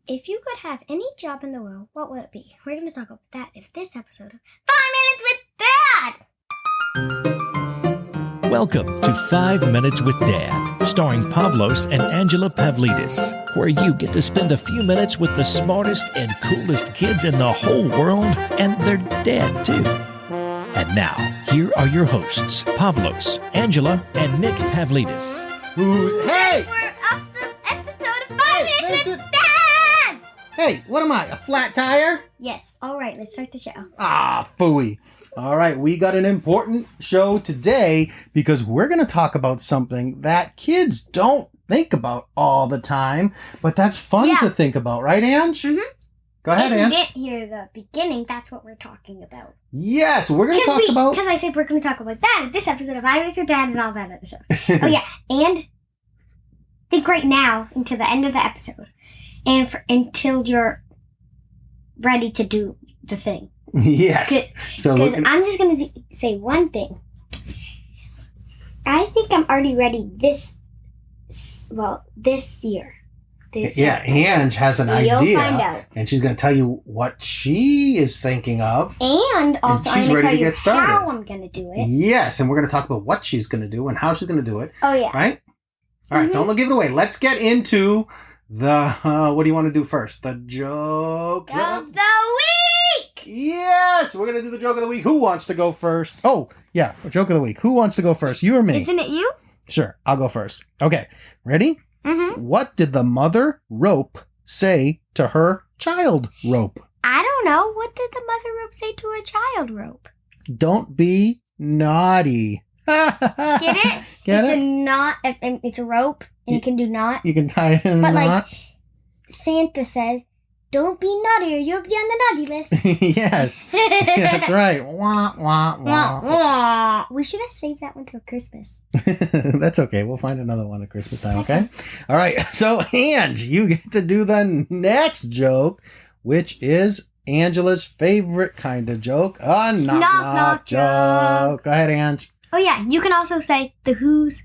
If you could have any job in the world, what would it be? We're going to talk about that in this episode of 5 Minutes with Dad! Welcome to 5 Minutes with Dad, starring Pavlos and Angela Pavlidis, where you get to spend a few minutes with the smartest and coolest kids in the whole world, and their dad, too. And now, here are your hosts, Pavlos, Angela, and Nick Pavlidis. Hey! We're up some episode of 5 Minutes with Dad! Hey, what am I, a flat tire? Yes, alright, let's start the show. Ah, phooey. All right, we got an important show today because we're going to talk about something that kids don't think about all the time, but that's fun to think about, right, Ange? Mm-hmm. Go ahead, Ange. If Ange. you didn't hear the beginning, that's what we're talking about. Yes, we're going to talk about... Because I said we're going to talk about that in this episode of 5 Minutes with Dad and all that episode. Oh, yeah, and think right now until the end of the episode and until you're ready to do the thing. Yes. Because I'm just going to say one thing. I think I'm already ready this year. Ange has an idea. You'll find out. And she's going to tell you what she is thinking of. And also, I'm she's going to ready tell to you get started. how I'm going to do it. Yes, and we're going to talk about what she's going to do and how she's going to do it. Oh, yeah. Right? All right, don't give it away. Let's get into the, what do you want to do first? The joke of the week! Yes, we're going to do the joke of the week. Who wants to go first? Oh, yeah, joke of the week. Who wants to go first? You or me? Isn't it you? Sure, I'll go first. Okay, ready? Mm-hmm. What did the mother rope say to her child rope? I don't know. What did the mother rope say to her child rope? Don't be naughty. Get it? Get it's it? a knot. It's a rope, and it can do knot. You can tie it in a knot. Santa says, "Don't be naughty, or you'll be on the naughty list." Yes, that's right. Wah, wah, wah. Wah. We should have saved that one till Christmas. That's okay. We'll find another one at Christmas time. Okay. All right. So, Ange, you get to do the next joke, which is Angela's favorite kind of joke, a knock joke. Go ahead, Ange. Oh, yeah. You can also say the who's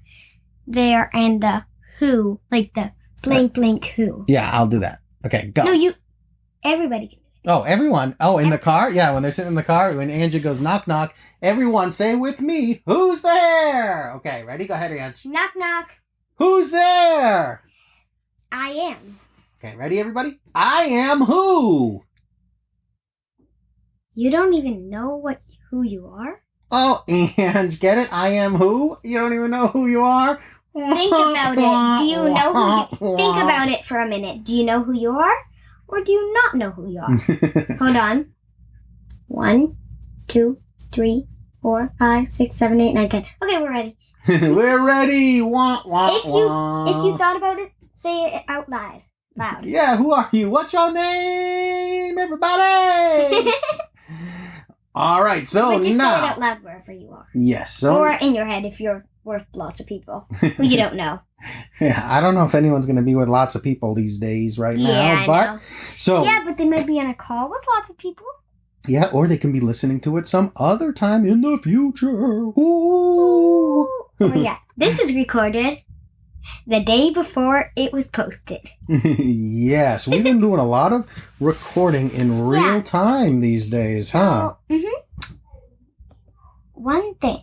there and the who, like the blank, blank who. Yeah, I'll do that. Okay, go. No, everybody can do it. Oh, everyone. Oh, in the car? Yeah, when they're sitting in the car, when Angie goes knock, knock, everyone say with me, who's there? Okay, ready? Go ahead, Ange. Knock, knock. Who's there? I am. Okay, ready, everybody? I am who? You don't even know who you are? Oh, Ange, get it? I am who? You don't even know who you are? Think about it. Do you know who you... Think about it for a minute. Do you know who you are? Or do you not know who you are? Hold on. 1, 2, 3, 4, 5, 6, 7, 8, 9, 10. Okay, we're ready. We're ready. Wah, wah, if you thought about it, say it out loud. Yeah, who are you? What's your name, everybody? All right, so but just now... say it out loud wherever you are. Yes. So... Or in your head if you're with lots of people who you don't know. Yeah, I don't know if anyone's going to be with lots of people these days right now. Yeah, but I know. So yeah, but they might be on a call with lots of people. Yeah, or they can be listening to it some other time in the future. Ooh. Oh, yeah. This is recorded the day before it was posted. Yes, we've been doing a lot of recording in real time these days, huh? Mm-hmm. One thing.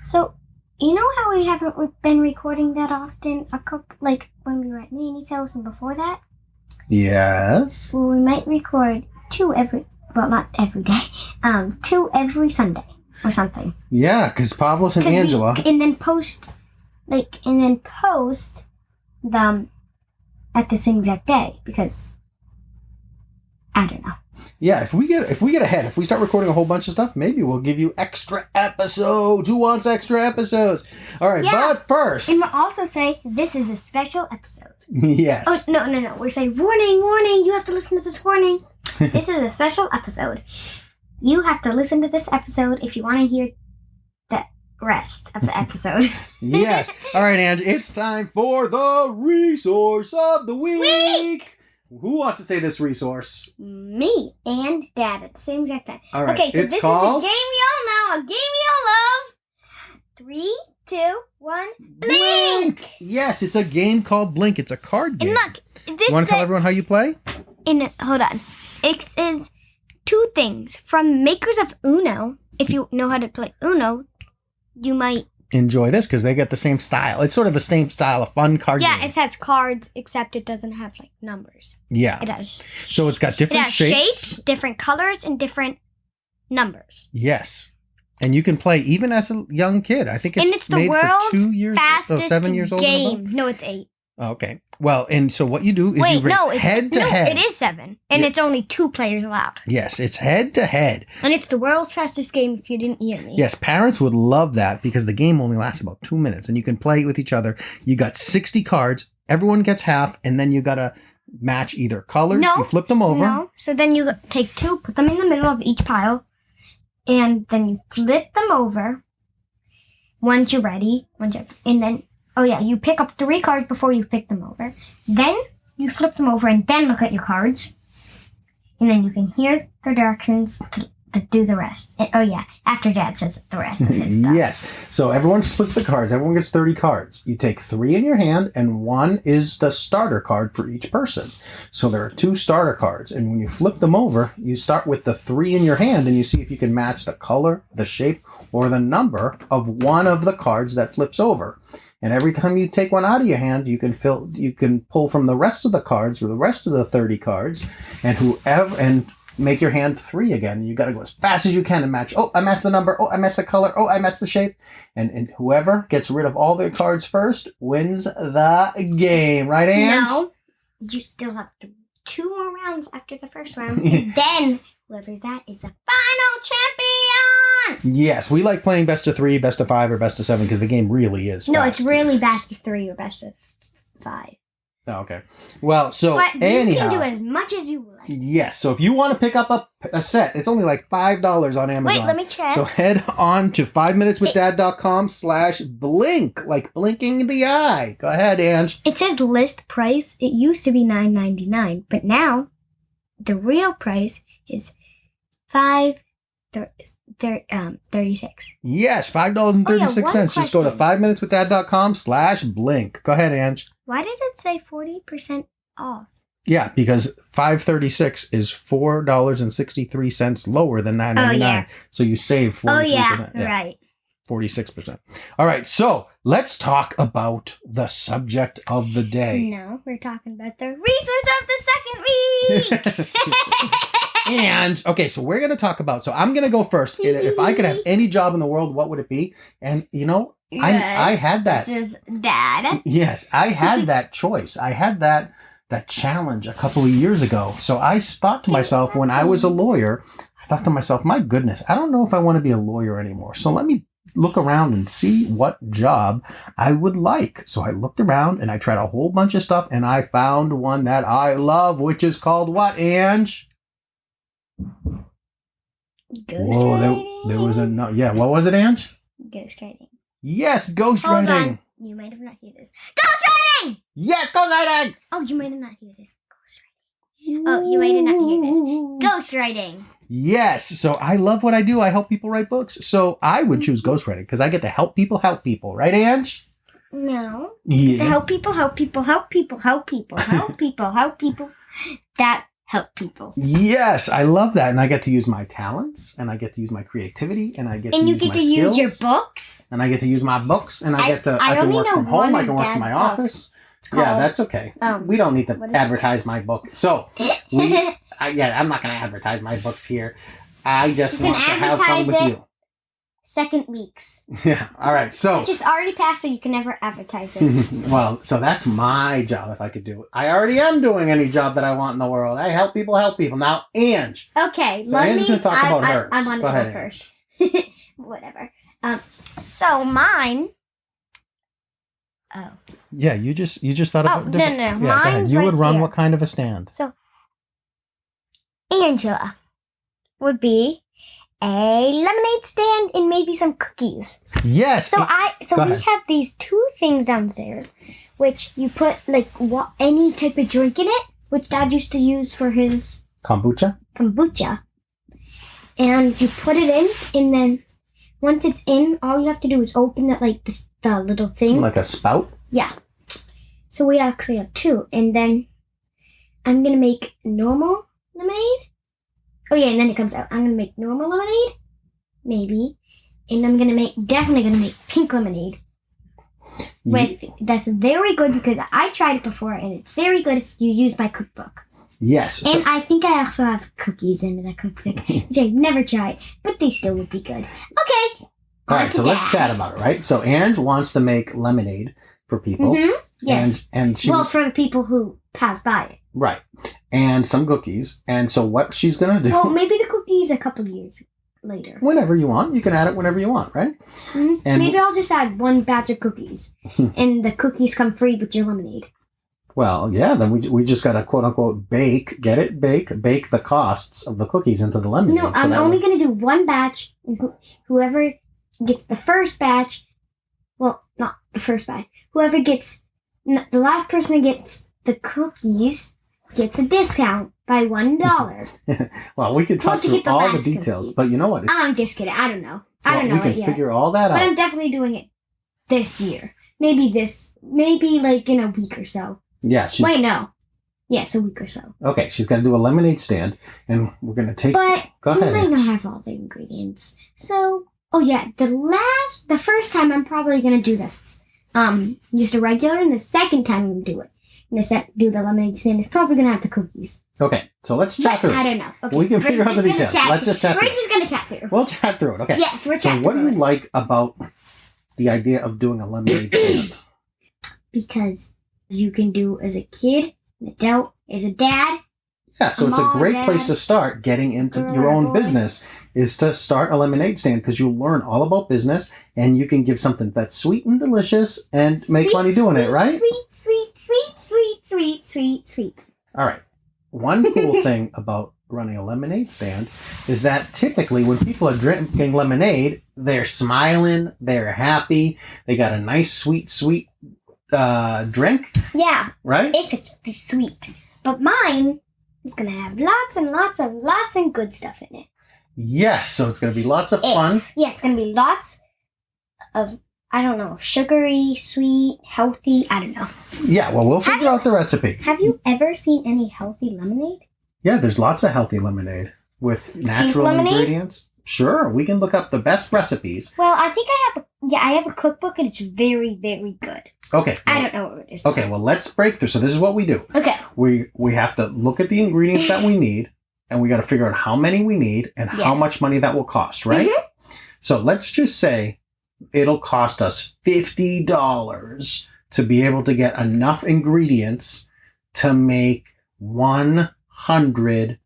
So, you know how we haven't been recording that often? Like when we were at Nanny's house and before that? Yes. Well, we might record 2 not every day. 2 every Sunday or something. Yeah, because Pavlos and Angela. And then post them at the same exact day because I don't know. Yeah, if we get ahead, if we start recording a whole bunch of stuff, maybe we'll give you extra episodes. Who wants extra episodes? All right, but first... And we'll also say, this is a special episode. Yes. Oh, no. We're saying, warning, you have to listen to this warning. This is a special episode. You have to listen to this episode if you want to hear the rest of the episode. Yes. All right, Ange, it's time for the resource of the week. Who wants to say this resource? Me and Dad at the same exact time. All right. Okay, so it's this called... is a game we all know, a game we all love. 3, 2, 1, Blink! Yes, it's a game called Blink. It's a card game. And look, You want to tell everyone how you play? Hold on. It is 2 things from makers of Uno. If you know how to play Uno, you might enjoy this because they get the same style. It's sort of the same style of fun card game. Yeah, it has cards, except it doesn't have like numbers. Yeah. It has. So it's got different shapes, different colors, and different numbers. Yes. And you can play even as a young kid. I think it's the made world's for 2 years, fastest 7 years old. game. No, it's 8. Okay. Well, and so what you do is you race head to head. It is 7, and it's only 2 players allowed. Yes, it's head to head. And it's the world's fastest game. If you didn't hear me. Yes, parents would love that because the game only lasts about 2 minutes, and you can play with each other. You got 60 cards. Everyone gets half, and then you gotta match either colors. No, you flip them over. No. So then you take 2, put them in the middle of each pile, and then you flip them over. Once you're ready, and then. Oh yeah, you pick up 3 cards before you pick them over. Then you flip them over and then look at your cards. And then you can hear the directions to do the rest. Oh yeah, after Dad says the rest of his stuff. Yes. So everyone splits the cards. Everyone gets 30 cards. You take 3 in your hand and 1 is the starter card for each person. So there are 2 starter cards. And when you flip them over, you start with the 3 in your hand and you see if you can match the color, the shape, or the number of one of the cards that flips over. And every time you take one out of your hand, you can pull from the rest of the cards or the rest of the 30 cards, and make your hand 3 again. You got to go as fast as you can and match. Oh, I match the number. Oh, I match the color. Oh, I match the shape. And whoever gets rid of all their cards first wins the game. Right, Ange? No, you still have 2 more rounds after the first round, and then whoever's that is the final champion. Yes, we like playing best of 3, best of 5, or best of 7 because the game really is No, fast. it's really best of 3 or best of 5. Oh, okay. Well, so but anyhow, you can do as much as you like. Yes, so if you want to pick up a set, it's only like $5 on Amazon. Wait, let me check. So head on to 5minuteswithdad.com/blink, like blinking the eye. Go ahead, Ange. It says list price. It used to be $9.99, but now the real price is $5.36. Yes, $5.36. Just go to 5minuteswithdad.com/blink. Go ahead, Ange. Why does it say 40% off? Yeah, because $5.36 is $4.63 lower than $9.99. Oh, yeah. So you save 43%. Oh, yeah, right. 46%. All right, so let's talk about the subject of the day. No, we're talking about the resource of the second week. And, okay, so we're going to talk about, so I'm going to go first. If I could have any job in the world, what would it be? And, you know, yes, I had that. This is Dad. Yes, I had that choice. I had that challenge a couple of years ago. So I thought to myself, when I was a lawyer, I thought to myself, my goodness, I don't know if I want to be a lawyer anymore. So let me look around and see what job I would like. So I looked around and I tried a whole bunch of stuff and I found one that I love, which is called what, Ange? Whoa, there was a no. Yeah, what was it, Ange? Ghostwriting. Yes, ghostwriting. Hold on. You might have not heard this. Ghostwriting! Yes, ghostwriting! Oh, you might have not heard this. Ghostwriting. Oh, you might have not heard this. Ghostwriting. Yes, so I love what I do. I help people write books. So I would choose ghostwriting because I get to help people, right, Ange? No. Yeah. To help people, help people, help people, help people, help people, help people. That help people. Yes, I love that. And I get to use my talents and I get to use my creativity and I get to use my skills. And you get to use your books. And I get to use my books and I can work from home. I can work from my office. Yeah, that's okay. We don't need to advertise my book. So, I'm not going to advertise my books here. I just want to have fun with you. Second weeks. Yeah, all right. So it just already passed, so you can never advertise it. Well, so that's my job if I could do it. I already am doing any job that I want in the world. I help people. Now, Ange. Okay, so Ange's going to talk about hers. I want to go first. Whatever. So mine. Oh. Yeah, you just thought of no. Yeah, mine's you right would run here. What kind of a stand? So Angela would be a lemonade stand and maybe some cookies. Yes. So we have these 2 things downstairs, which you put any type of drink in it, which Dad used to use for his kombucha. And you put it in, and then once it's in, all you have to do is open it the little thing. Like a spout? Yeah. So we actually have 2, and then I'm going to make normal lemonade. Oh, yeah, and then it comes out. I'm going to make normal lemonade. Maybe. And I'm definitely going to make pink lemonade. That's very good because I tried it before and it's very good if you use my cookbook. Yes. And I think I also have cookies in the cookbook, which I've never tried, but they still would be good. Okay. All right, so let's chat about it, right? So Ange wants to make lemonade for people. Mm-hmm. Yes. And for the people who pass by it. Right. And some cookies. And so what she's going to do... Well, maybe the cookies a couple years later. Whenever you want. You can add it whenever you want, right? Mm-hmm. And maybe I'll just add one batch of cookies. And the cookies come free with your lemonade. Well, yeah, then we just got to quote-unquote bake, get it? Bake the costs of the cookies into the lemonade. No, I'm only going to do one batch. And whoever gets the first batch... Well, not the first batch. Whoever gets... The last person who gets the cookies gets a discount by $1. Well, we could talk through all the details, cookies. But you know what? I'm just kidding. I don't know. We can figure all that out. But I'm definitely doing it this year. Maybe like in a week or so. Yeah. Wait, no. Yes, a week or so. Okay, she's going to do a lemonade stand, and we're going to take... But go ahead. we might not have all the ingredients. So, oh yeah, the first time I'm probably going to do this. Just a regular, and the second time I'm going to do it. Do the lemonade stand is probably going to have the cookies. Okay, so let's chat through it. I don't know. Okay, we can figure out the details. Let's just chat through it. We're just going to chat through. We'll chat through it, okay. Yes, we're chatting through it. So what do you like about the idea of doing a lemonade stand? Because you can do as a kid, an adult, as a dad. Yeah, so it's a great place to start getting into your own business is to start a lemonade stand because you'll learn all about business and you can give something that's sweet and delicious and make money doing it, right? Sweet. All right. One cool thing about running a lemonade stand is that typically when people are drinking lemonade, they're smiling, they're happy, they got a nice sweet drink. Yeah. Right? If it's sweet. But mine is going to have lots and good stuff in it. Yes, so it's going to be lots of fun. Yeah, it's going to be lots of, I don't know, sugary, sweet, healthy, I don't know. Yeah, well, we'll figure out the recipe. Have you ever seen any healthy lemonade? Yeah, there's lots of healthy lemonade with natural ingredients. Sure, we can look up the best recipes. Well, I think I have a cookbook and it's very, very good. Okay. Well, I don't know what it is. Okay, well, let's break through. So this is what we do. Okay. We have to look at the ingredients that we need, and we got to figure out how many we need and how much money that will cost, right? Mm-hmm. So let's just say it'll cost us $50 to be able to get enough ingredients to make 100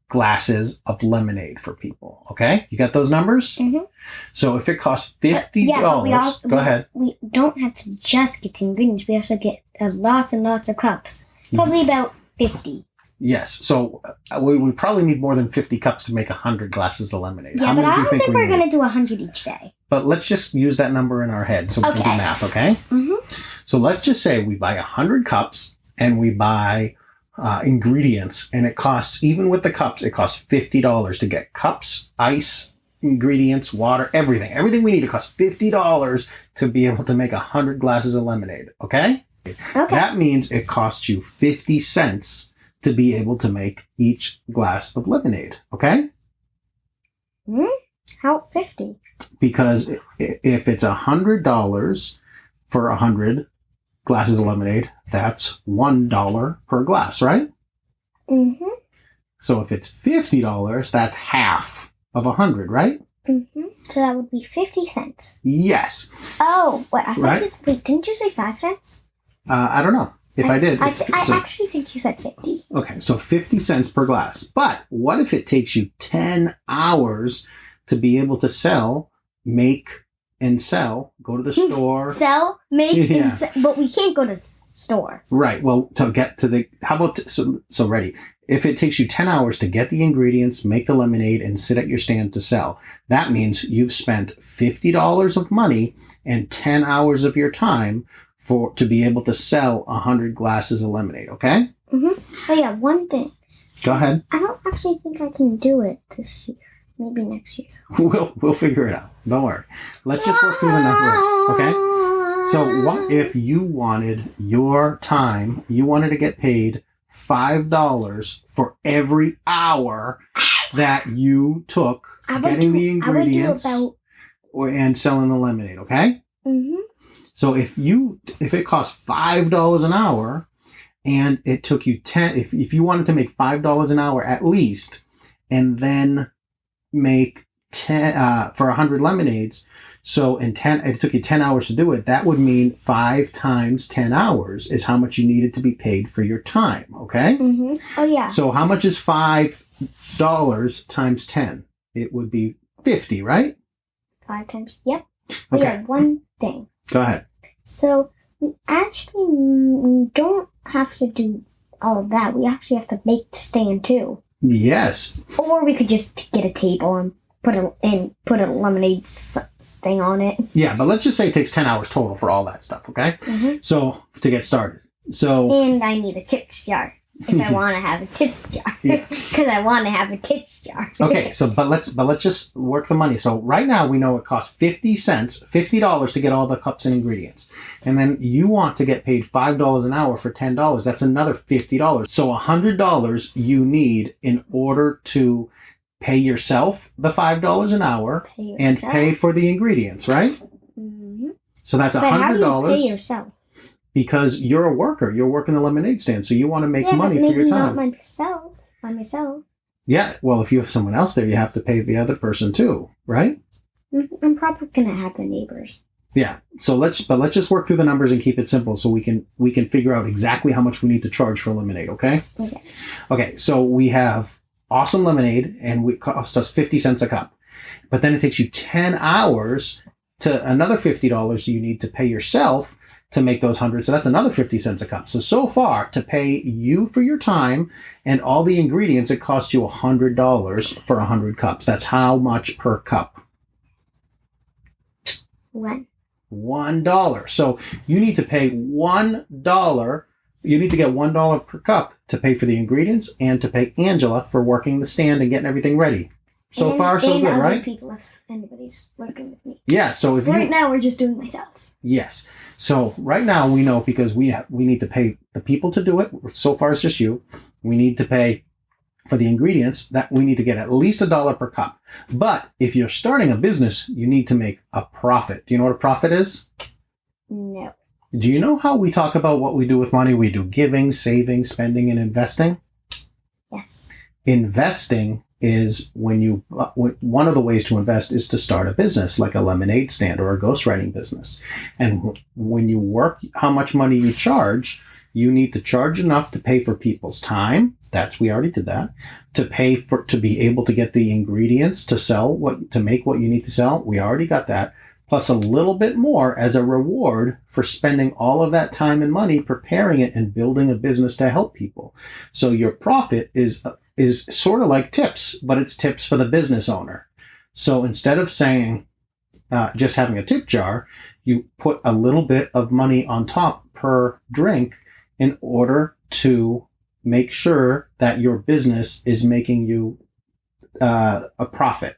glasses of lemonade for people. Okay? You got those numbers? Mm-hmm. So if it costs $50, go ahead. We don't have to just get the ingredients. We also get lots and lots of cups. Probably about 50. Yes. So we probably need more than 50 cups to make 100 glasses of lemonade. Yeah, but I don't think we're going to do 100 each day. But let's just use that number in our head so we can do math, okay? Mm-hmm. So let's just say we buy 100 cups and we buy ingredients, and it costs, even with the cups, it costs $50 to get cups, ice, ingredients, water, everything. Everything we need, it costs $50 to be able to make 100 glasses of lemonade, okay? That means it costs you 50 cents to be able to make each glass of lemonade, okay? How 50? Because if it's $100 for 100 glasses of lemonade, that's $1 per glass, right? Mm-hmm. So if it's $50, that's half of 100, right? Mm-hmm. So that would be 50 cents. Yes. Oh, wait, wait, didn't you say 5 cents? I don't know. If I did. I actually think you said 50. Okay, so 50 cents per glass. But what if it takes you 10 hours to be able to make and sell, go to the store. Sell, make, and sell, but we can't go to the store. Right, well, to get to how about, so ready. If it takes you 10 hours to get the ingredients, make the lemonade, and sit at your stand to sell, that means you've spent $50 of money and 10 hours of your time to be able to sell 100 glasses of lemonade, okay? Mm-hmm. Oh yeah, one thing. Go ahead. I don't actually think I can do it this year. Maybe next year. We'll figure it out. Don't worry. Let's just work through the numbers, okay? So what if you wanted your time, you wanted to get paid $5 for every hour that you took getting the ingredients and selling the lemonade, okay? Mm-hmm. So if it costs $5 an hour and it took you if you wanted to make $5 an hour at least and then make 10 for 100 lemonades, so it took you 10 hours to do it, that would mean 5 times 10 hours is how much you needed to be paid for your time, okay? Mm-hmm. Oh, yeah. So how much is $5 times 10? It would be 50, right? 5 times, yep. Okay. Yeah, one thing. Go ahead. So we actually don't have to do all of that. We actually have to make the stand too. Yes. Or we could just get a table and put a lemonade thing on it. Yeah, but let's just say it takes 10 hours total for all that stuff, okay? Mm-hmm. So to get started. So and I need a tips jar if I want to have a tips jar. Because I want to have a tips jar. Okay, so but let's just work the money. So right now we know it costs $50 to get all the cups and ingredients. And then you want to get paid $5 an hour for $10. That's another $50. So $100 you need in order to pay yourself the $5 an hour and pay for the ingredients, right? Mm-hmm. So that's $100. But how do you pay yourself? Because you're a worker. You're working the lemonade stand, so you want to make money but for your time. Not myself. By myself. Yeah, well, if you have someone else there, you have to pay the other person too, right? I'm probably gonna have the neighbors. Yeah. So let's just work through the numbers and keep it simple, so we can figure out exactly how much we need to charge for lemonade. Okay. Okay. Okay. So we have awesome lemonade, and it costs us 50 cents a cup, but then it takes you 10 hours to another $50 you need to pay yourself to make those 100. So that's another 50 cents a cup. So far, to pay you for your time and all the ingredients, it costs you $100 for 100 cups. That's how much per cup? When? $1. So you need to pay $1. You need to get $1 per cup to pay for the ingredients and to pay Angela for working the stand and getting everything ready. So far, so good, other right? People, if anybody's working with me. Yeah. So if right now we're just doing myself. Yes. So right now we know, because we need to pay the people to do it. So far it's just you. We need to pay for the ingredients. That we need to get at least $1 per cup. But if you're starting a business, you need to make a profit. Do you know what a profit is? No. Do you know how we talk about what we do with money? We do giving, saving, spending, and investing. Yes. Investing is one of the ways to invest is to start a business like a lemonade stand or a ghostwriting business. And when you work how much money you charge, you need to charge enough to pay for people's time. We already did that. To be able to get the ingredients to make what you need to sell. We already got that. Plus a little bit more as a reward for spending all of that time and money preparing it and building a business to help people. So your profit is sort of like tips, but it's tips for the business owner. So instead of saying just having a tip jar, you put a little bit of money on top per drink in order to make sure that your business is making you a profit.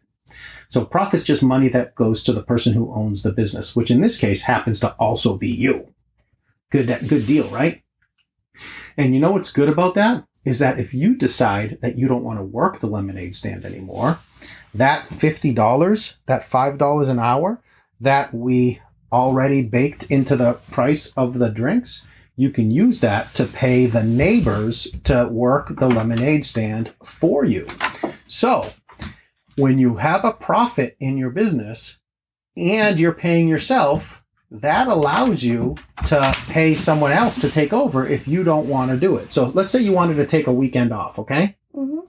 So profit's just money that goes to the person who owns the business, which in this case happens to also be you. Good deal, right? And you know what's good about that? Is that if you decide that you don't want to work the lemonade stand anymore, that $50, that $5 an hour that we already baked into the price of the drinks, you can use that to pay the neighbors to work the lemonade stand for you. So when you have a profit in your business and you're paying yourself, that allows you to pay someone else to take over if you don't want to do it. So let's say you wanted to take a weekend off, okay? Mm-hmm.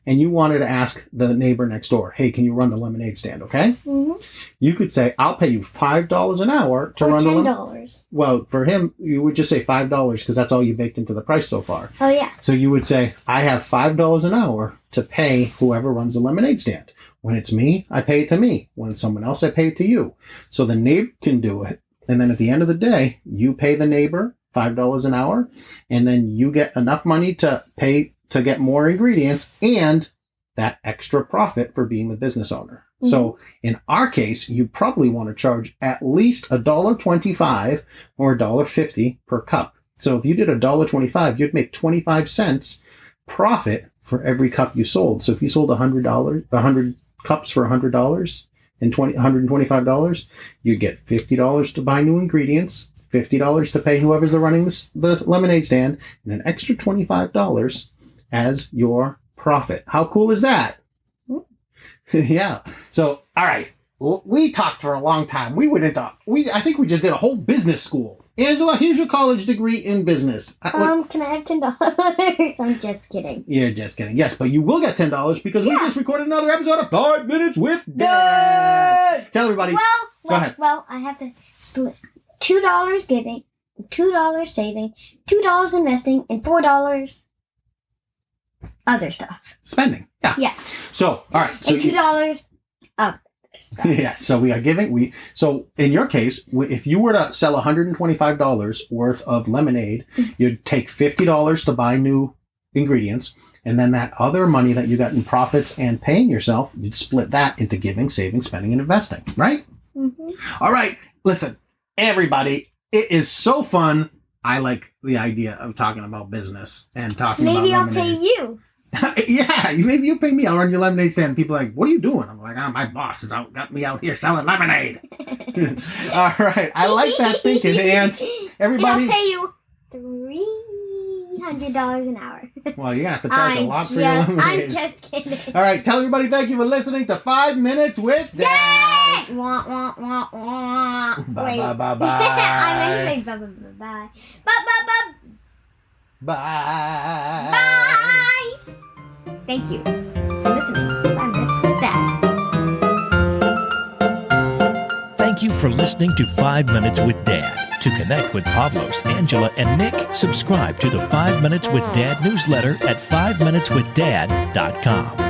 And you wanted to ask the neighbor next door, hey, can you run the lemonade stand, okay? Mm-hmm. You could say, I'll pay you $5 an hour to run the lemonade. Well, for him, you would just say $5 because that's all you baked into the price so far. Oh, yeah. So you would say, I have $5 an hour to pay whoever runs the lemonade stand. When it's me, I pay it to me. When it's someone else, I pay it to you. So the neighbor can do it. And then at the end of the day, you pay the neighbor $5 an hour, and then you get enough money to pay to get more ingredients and that extra profit for being the business owner. Mm-hmm. So in our case, you probably want to charge at least $1.25 or $1.50 per cup So if you did $1.25, you'd make 25 cents profit for every cup you sold. So if you sold $100 cups for $100 and $125, you'd get $50 to buy new ingredients, $50 to pay whoever's running the lemonade stand, and an extra $25 as your profit. How cool is that? Yeah. So, all right. We talked for a long time. I think we just did a whole business school. Angela, here's your college degree in business. Can I have $10? I'm just kidding. You're just kidding. Yes, but you will get $10 because we just recorded another episode of 5 Minutes with Dad. Tell everybody. Go ahead. Well, I have to split $2 giving, $2 saving, $2 investing, and $4 other stuff. Spending. Yeah. Yeah. So, all right. So and $2 other stuff. Yeah. So we are giving. So in your case, if you were to sell $125 worth of lemonade, you'd take $50 to buy new ingredients, and then that other money that you got in profits and paying yourself, you'd split that into giving, saving, spending, and investing. Right? Mm-hmm. All right. Listen, everybody, it is so fun. I like the idea of talking about business and talking about Maybe I'll lemonade. pay you. Yeah, maybe you pay me. I'll run your lemonade stand. People are like, what are you doing? I'm like, my boss has got me out here selling lemonade. All right. I like that thinking, Ants. Everybody. And I'll pay you $300 an hour. Well, you're going to have to charge a lot for your lemonade. I'm just kidding. All right. Tell everybody thank you for listening to 5 Minutes with Dad. Wah, wah, wah, wah. Bye, Wait. bye, bye, bye. I meant to say bye, bye, bye, bye. Bye, bye, bye. Bye. Bye. Thank you for listening to 5 Minutes with Dad. Thank you for listening to 5 Minutes with Dad. To connect with Pavlos, Angela, and Nick, subscribe to the 5 Minutes with Dad newsletter at 5minuteswithdad.com.